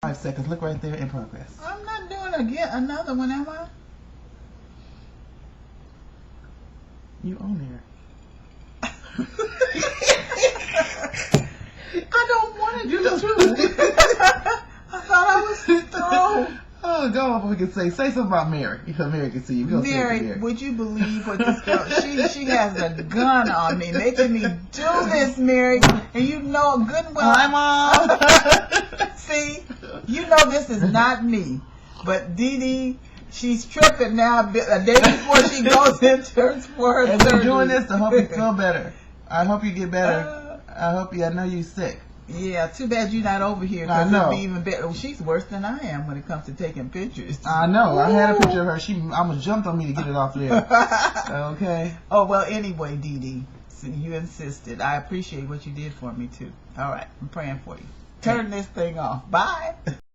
5 seconds. Look right there in progress. I'm not doing another one, am I? You on there. I don't want to do two. I thought I was through. Oh, go on. We can say something about Mary. Because Mary can see you. We're gonna say it to Mary, Mary. would you believe what this girl? She has a gun on me, making me do this, Mary. And you know good and well. Hi, Mom. See, you know this is not me. But Dee Dee, she's tripping now. A day before she goes in for her And surgery. we're doing this to help you feel better. I hope you get better. I know you're sick. Yeah, too bad you're not over here. I know. It'd be even better. Well, she's worse than I am when it comes to taking pictures. I know. I had a picture of her. She almost jumped on me to get it off there. Okay. Oh, well, anyway, Dee Dee, so you insisted. I appreciate what you did for me, too. All right, I'm praying for you. Turn this thing off. Bye.